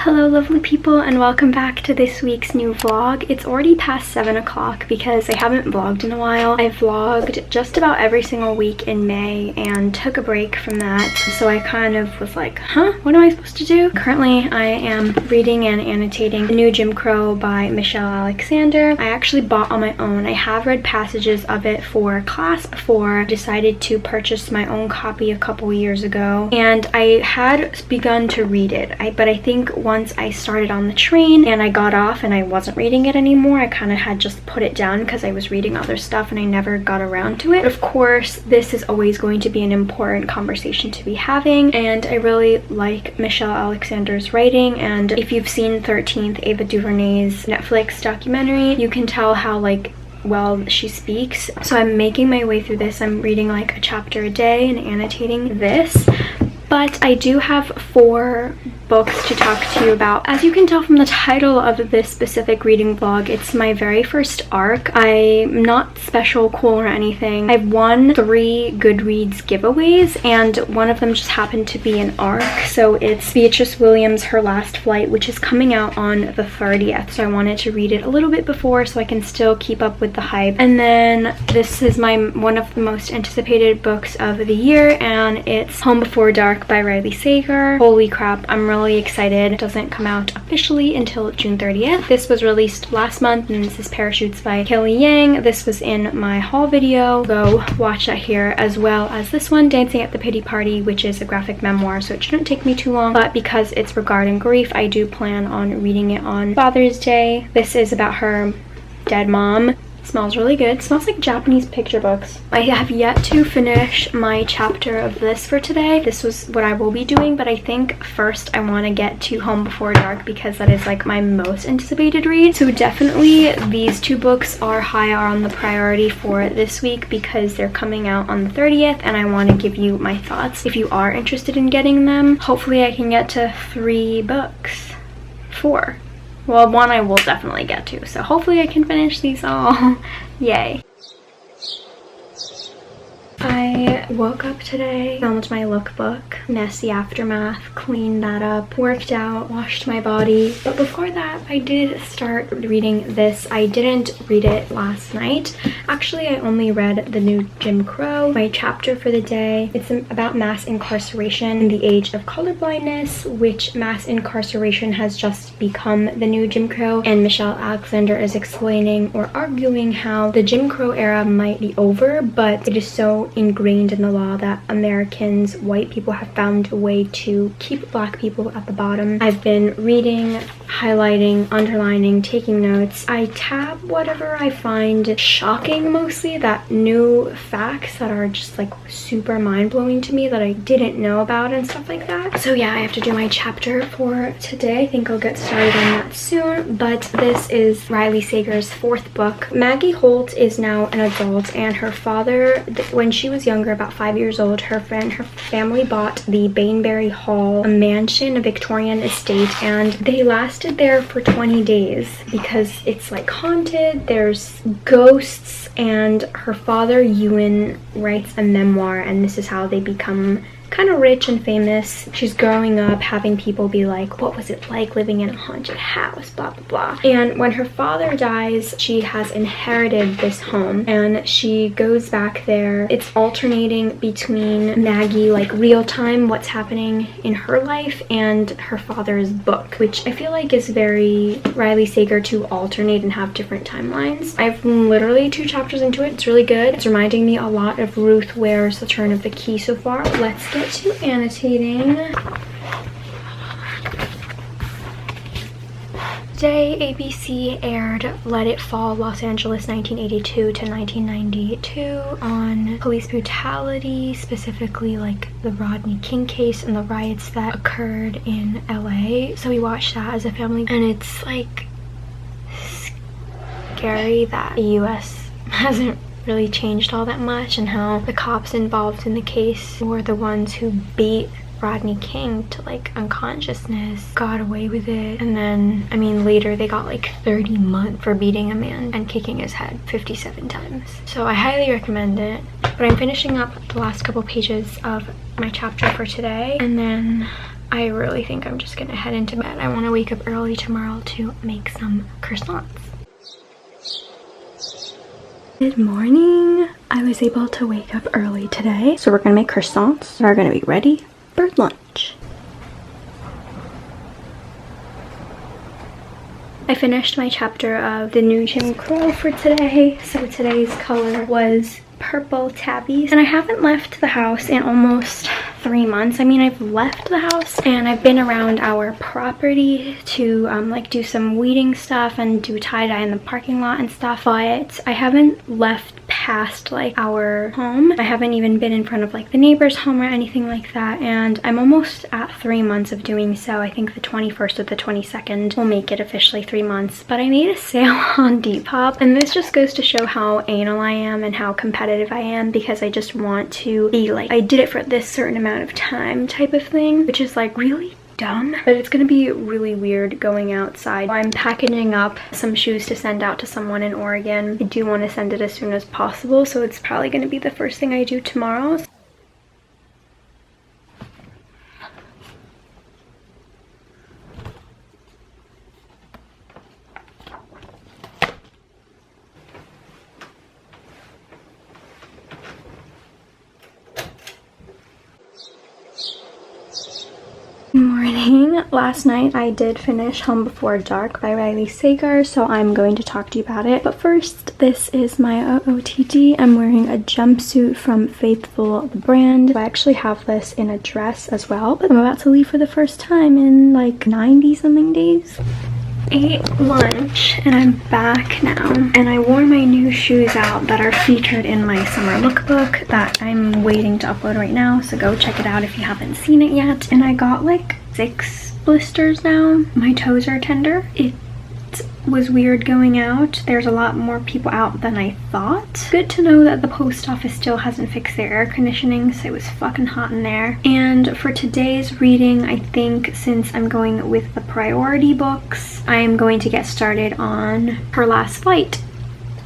Hello lovely people, and welcome back to this week's new vlog. It's already past 7 o'clock because I haven't vlogged in a while. I vlogged just about every single week in May and took a break from that. So I kind of was like, what am I supposed to do? Currently I am reading and annotating The New Jim Crow by Michelle Alexander. I actually bought on my own. I have read passages of it for class before. I decided to purchase my own copy a couple years ago, and I had begun to read it. But I think once I started on the train and I got off and I wasn't reading it anymore, I kind of had just put it down because I was reading other stuff and I never got around to it. But of course, this is always going to be an important conversation to be having, and I really like Michelle Alexander's writing. And if you've seen 13th, Ava DuVernay's Netflix documentary, you can tell how well she speaks. So I'm making my way through this. I'm reading like a chapter a day and annotating this. But I do have 4 books to talk to you about. As you can tell from the title of this specific reading vlog, it's my very first arc. I'm not special, cool, or anything. I've won 3 Goodreads giveaways, and one of them just happened to be an arc. So it's Beatriz Williams' Her Last Flight, which is coming out on the 30th. So I wanted to read it a little bit before so I can still keep up with the hype. And then this is one of the most anticipated books of the year, and it's Home Before Dark by Riley Sager. Holy crap, I'm really excited. It doesn't come out officially until June 30th. This was released last month, and this is Parachutes by Kelly Yang. This was in my haul video. Go watch that here, as well as this one, Dancing at the Pity Party, which is a graphic memoir, so it shouldn't take me too long. But because it's regarding grief, I do plan on reading it on Father's Day. This is about her dead mom. Smells really good. Smells like Japanese picture books. I have yet to finish my chapter of this for today. This was what I will be doing, but I think first I want to get to Home Before Dark because that is like my most anticipated read. So definitely these 2 books are higher on the priority for this week because they're coming out on the 30th, and I want to give you my thoughts if you are interested in getting them. Hopefully I can get to 3 books. 4. Well, 1 I will definitely get to, so hopefully I can finish these all. Yay. I woke up today, filmed my lookbook, messy aftermath, cleaned that up, worked out, washed my body. But before that, I did start reading this. I didn't read it last night. Actually, I only read The New Jim Crow, my chapter for the day. It's about mass incarceration in the age of colorblindness, which mass incarceration has just become the new Jim Crow. And Michelle Alexander is explaining or arguing how the Jim Crow era might be over, but it is so ingrained in the law that Americans, white people, have found a way to keep Black people at the bottom. I've been reading, highlighting, underlining, taking notes. I tab whatever I find shocking, mostly that new facts that are just like super mind-blowing to me that I didn't know about and stuff like that. So yeah, I have to do my chapter for today. I think I'll get started on that soon, but this is Riley Sager's 4th book. Maggie Holt is now an adult, and her father, when she was younger, about 5 years old, her family bought the Bainbury Hall, a mansion, a Victorian estate, and they lasted there for 20 days because it's like haunted, there's ghosts, and her father, Ewan, writes a memoir, and this is how they become kind of rich and famous. She's growing up having people be like, what was it like living in a haunted house, blah blah blah. And when her father dies, she has inherited this home and she goes back there. It's alternating between Maggie, like real time, what's happening in her life, and her father's book, which I feel like is very Riley Sager to alternate and have different timelines. I've literally 2 chapters into it. It's really good. It's reminding me a lot of Ruth Ware's The Turn of the Key so far. Let's get to annotating. Today, ABC aired Let It Fall, Los Angeles, 1982 to 1992 on police brutality, specifically like the Rodney King case and the riots that occurred in LA. So we watched that as a family, and it's like scary that the US hasn't really changed all that much, and how the cops involved in the case were the ones who beat Rodney King to like unconsciousness, got away with it, and then I mean later they got like 30 months for beating a man and kicking his head 57 times. So I highly recommend it. But I'm finishing up the last couple pages of my chapter for today, and then I really think I'm just gonna head into bed. I want to wake up early tomorrow to make some croissants. Good morning. I was able to wake up early today, so we're gonna make croissants that are gonna be ready for lunch. I finished my chapter of the new Jim Crow for today, so today's color was purple tabbies, and I haven't left the house in almost 3 months. I mean, I've left the house and I've been around our property to like do some weeding stuff and do tie-dye in the parking lot and stuff, but I haven't left past like our home. I haven't even been in front of like the neighbor's home or anything like that, and I'm almost at 3 months of doing so. I think the 21st or the 22nd will make it officially 3 months. But I made a sale on Depop, and this just goes to show how anal I am and how competitive I am, because I just want to be like, I did it for this certain amount of time type of thing, which is like really dumb, but it's gonna be really weird going outside. I'm packaging up some shoes to send out to someone in Oregon. I do want to send it as soon as possible, so it's probably gonna be the first thing I do tomorrow. Morning. Last night I did finish Home Before Dark by Riley Sagar, so I'm going to talk to you about it. But first, this is my OOTD. I'm wearing a jumpsuit from Faithful the brand. I actually have this in a dress as well, but I'm about to leave for the first time in like 90 something days. Ate lunch and I'm back now, and I wore my new shoes out that are featured in my summer lookbook that I'm waiting to upload right now, so go check it out if you haven't seen it yet. And I got like 6 blisters now. My toes are tender. It was weird going out. There's a lot more people out than I thought. Good to know that the post office still hasn't fixed their air conditioning, so it was fucking hot in there. And for today's reading, I think since I'm going with the priority books, I am going to get started on Her Last Flight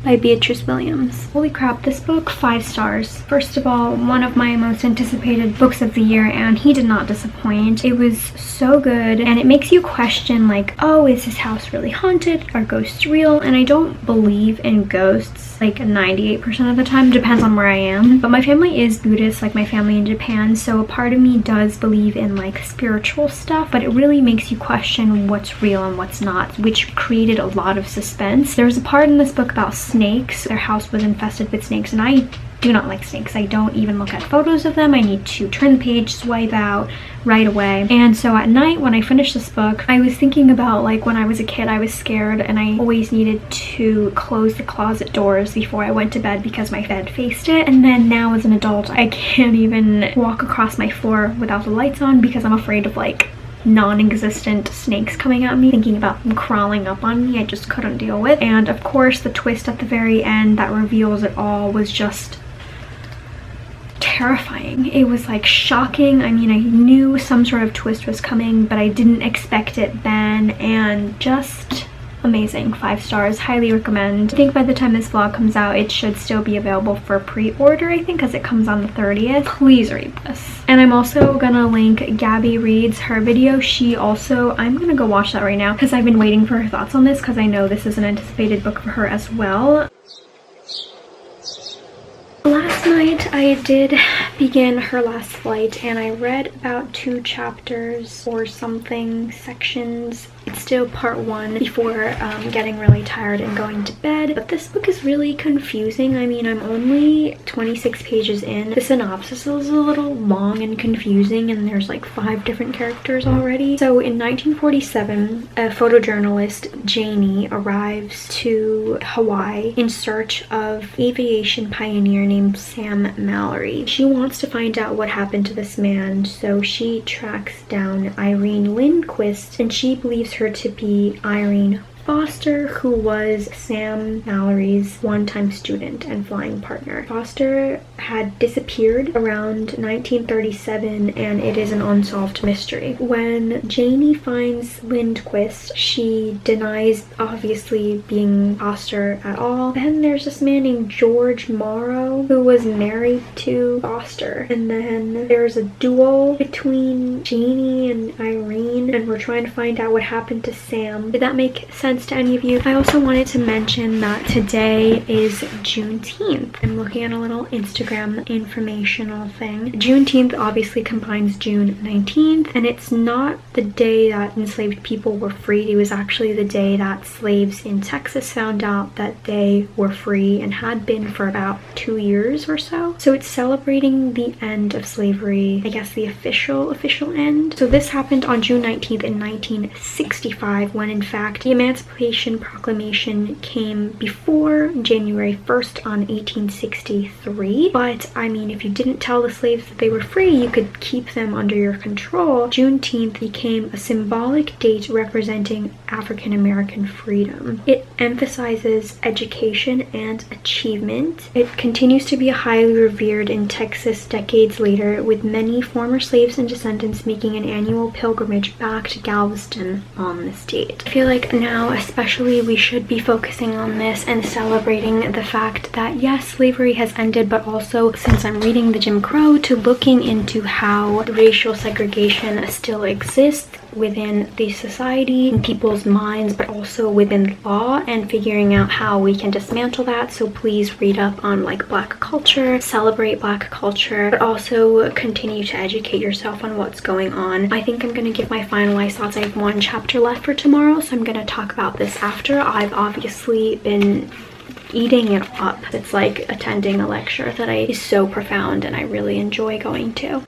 by Beatriz Williams. Holy crap, this book, 5 stars. First of all, one of my most anticipated books of the year, and he did not disappoint. It was so good, and it makes you question like, oh, is this house really haunted? Are ghosts real? And I don't believe in ghosts like 98% of the time, depends on where I am. But my family is Buddhist, like my family in Japan, so a part of me does believe in like spiritual stuff, but it really makes you question what's real and what's not, which created a lot of suspense. There's a part in this book about snakes. Their house was infested with snakes, and I do not like snakes. I don't even look at photos of them. I need to turn the page, swipe out right away. And so at night when I finished this book, I was thinking about like when I was a kid, I was scared and I always needed to close the closet doors before I went to bed because my bed faced it. And then now as an adult, I can't even walk across my floor without the lights on because I'm afraid of like non-existent snakes coming at me, thinking about them crawling up on me. I just couldn't deal with. And of course the twist at the very end that reveals it all was just terrifying. It was like shocking. I mean, I knew some sort of twist was coming, but I didn't expect it then, and just amazing. 5 stars, highly recommend. I think by the time this vlog comes out, it should still be available for pre-order, I think, because it comes on the 30th. Please read this. And I'm also gonna link Gabby Reed's her video. She also, I'm gonna go watch that right now because I've been waiting for her thoughts on this because I know this is an anticipated book for her as well. Last night I did begin Her Last Flight, and I read about 2 chapters or something, sections. It's still part 1 before getting really tired and going to bed. But this book is really confusing. I mean, I'm only 26 pages in. The synopsis is a little long and confusing, and there's like 5 different characters already. So in 1947, a photojournalist, Janie, arrives to Hawaii in search of aviation pioneer named Sam Mallory. She wants to find out what happened to this man, so she tracks down Irene Lindquist, and she believes her to be Irene Foster, who was Sam Mallory's one-time student and flying partner. Foster had disappeared around 1937, and it is an unsolved mystery. When Janie finds Lindquist, she denies obviously being Foster at all. Then there's this man named George Morrow who was married to Foster, and then there's a duel between Janie and Irene, and we're trying to find out what happened to Sam. Did that make sense to any of you? I also wanted to mention that today is Juneteenth. I'm looking at a little Instagram informational thing. Juneteenth obviously combines June 19th, and it's not the day that enslaved people were freed. It was actually the day that slaves in Texas found out that they were free and had been for about 2 years or so. So it's celebrating the end of slavery, I guess the official end. So this happened on June 19th in 1965, when in fact the Emancipation Proclamation came before January 1st on 1863. But I mean, if you didn't tell the slaves that they were free, you could keep them under your control. Juneteenth became a symbolic date representing African American freedom. It emphasizes education and achievement. It continues to be highly revered in Texas decades later, with many former slaves and descendants making an annual pilgrimage back to Galveston on this date. I feel like now especially we should be focusing on this and celebrating the fact that yes, slavery has ended, but also, since I'm reading the Jim Crow, to looking into how racial segregation still exists within the society, in people's minds, but also within law, and figuring out how we can dismantle that. So please read up on like Black culture, celebrate Black culture, but also continue to educate yourself on what's going on. I think I'm gonna give my finalized thoughts. I have one chapter left for tomorrow, so I'm gonna talk about this after. I've obviously been eating it up. It's like attending a lecture that is so profound and I really enjoy going to.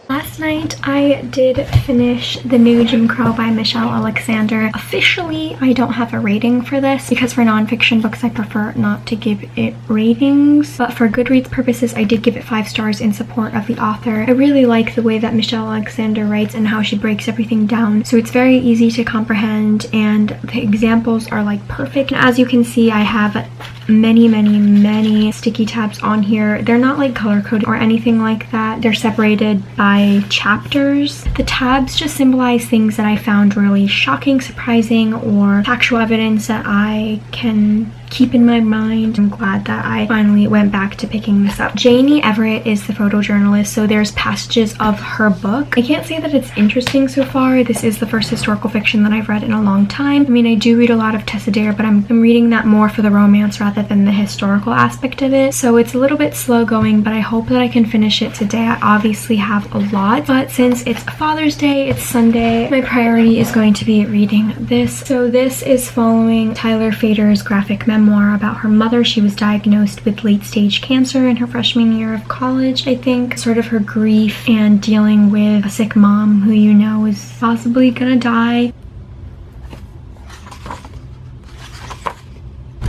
Last night I did finish The New Jim Crow by Michelle Alexander. Officially, I don't have a rating for this because for nonfiction books I prefer not to give it ratings, but for Goodreads purposes I did give it 5 stars in support of the author. I really like the way that Michelle Alexander writes and how she breaks everything down, so it's very easy to comprehend and the examples are like perfect. As you can see, I have many sticky tabs on here. They're not like color coded or anything like that. They're separated by chapters. The tabs just symbolize things that I found really shocking, surprising, or factual evidence that I can keep in my mind. I'm glad that I finally went back to picking this up. Janie Everett is the photojournalist, so there's passages of her book. I can't say that it's interesting so far. This is the first historical fiction that I've read in a long time. I mean, I do read a lot of Tessa Dare, but I'm reading that more for the romance rather than the historical aspect of it. So it's a little bit slow going, but I hope that I can finish it today. I obviously have a lot, but since it's Father's Day, it's Sunday, my priority is going to be reading this. So this is following Tyler Fader's graphic memoir about her mother. She was diagnosed with late-stage cancer in her freshman year of college, I think. Sort of her grief and dealing with a sick mom who you know is possibly gonna die.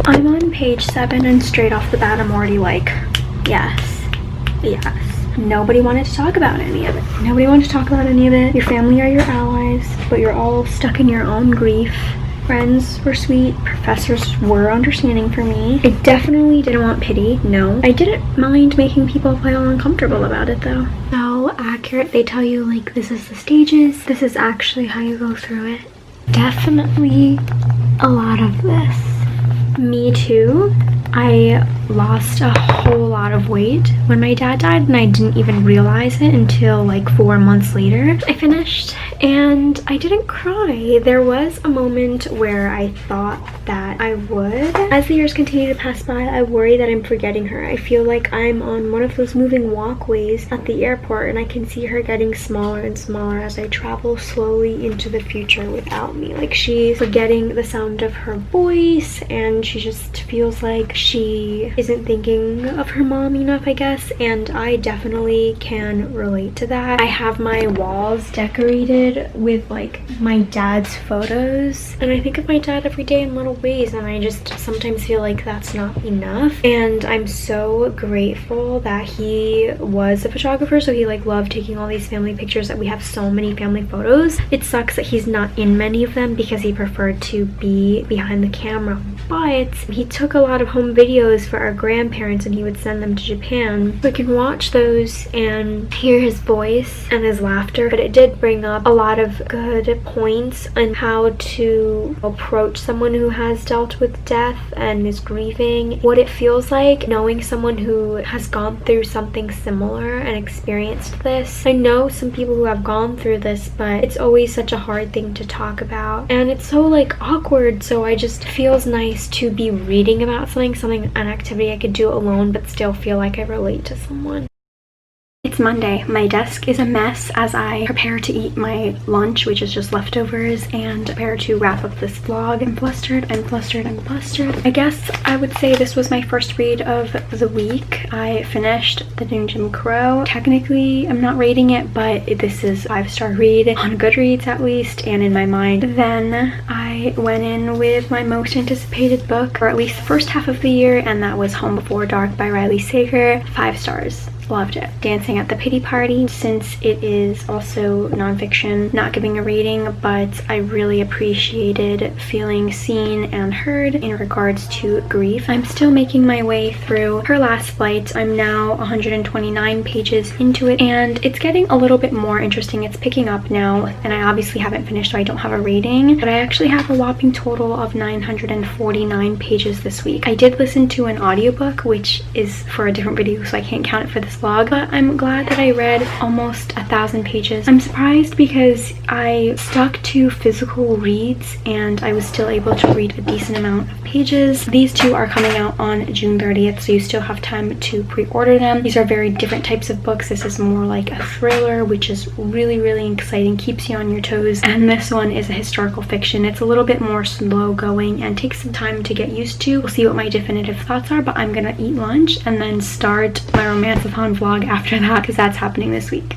I'm on page 7 and straight off the bat I'm already like, yes. Nobody wanted to talk about any of it. Nobody wanted to talk about any of it. Your family are your allies, but you're all stuck in your own grief. Friends were sweet, professors were understanding for me. I definitely didn't want pity, no. I didn't mind making people feel uncomfortable about it though. So accurate, they tell you like this is the stages, this is actually how you go through it. Definitely a lot of this. Me too. I lost a whole lot of weight when my dad died and I didn't even realize it until like 4 months later. I finished and I didn't cry. There was a moment where I thought that I would. As the years continue to pass by, I worry that I'm forgetting her. I feel like I'm on one of those moving walkways at the airport and I can see her getting smaller and smaller as I travel slowly into the future without me. Like she's forgetting the sound of her voice and she just feels like she isn't thinking of her mom enough, I guess, and I definitely can relate to that. I have my walls decorated with like my dad's photos, and I think of my dad every day in little ways, and I just sometimes feel like that's not enough. And I'm so grateful that he was a photographer, so he like loved taking all these family pictures, that we have so many family photos. It sucks that he's not in many of them because he preferred to be behind the camera, but he took a lot of home videos for our grandparents and he would send them to Japan. We can watch those and hear his voice and his laughter, but it did bring up a lot of good points on how to approach someone who has dealt with death and is grieving, what it feels like knowing someone who has gone through something similar and experienced this. I know some people who have gone through this, but it's always such a hard thing to talk about, and it's so like awkward, so I just feels nice to be reading about something, an activity I could do alone but still feel like I relate to someone. It's Monday. My desk is a mess as I prepare to eat my lunch, which is just leftovers, and prepare to wrap up this vlog. I'm flustered. I guess I would say this was my first read of the week. I finished The New Jim Crow. Technically, I'm not rating it, but this is a 5-star read on Goodreads at least, and in my mind. Then I went in with my most anticipated book, or at least the first half of the year, and that was Home Before Dark by Riley Sager. 5 stars. Loved it. Dancing at the Pity Party, since it is also nonfiction, not giving a rating, but I really appreciated feeling seen and heard in regards to grief. I'm still making my way through Her Last Flight. I'm now 129 pages into it, and it's getting a little bit more interesting. It's picking up now, and I obviously haven't finished, so I don't have a rating, but I actually have a whopping total of 949 pages this week. I did listen to an audiobook, which is for a different video, so I can't count it for this vlog, but I'm glad that I read almost 1,000 pages. I'm surprised because I stuck to physical reads and I was still able to read a decent amount of pages. These two are coming out on June 30th, so you still have time to pre-order them. These are very different types of books. This is more like a thriller, which is really exciting, keeps you on your toes, and this one is a historical fiction. It's a little bit more slow going and takes some time to get used to. We'll see what my definitive thoughts are, but I'm gonna eat lunch and then start my romance-a-thon vlog after that, because that's happening this week.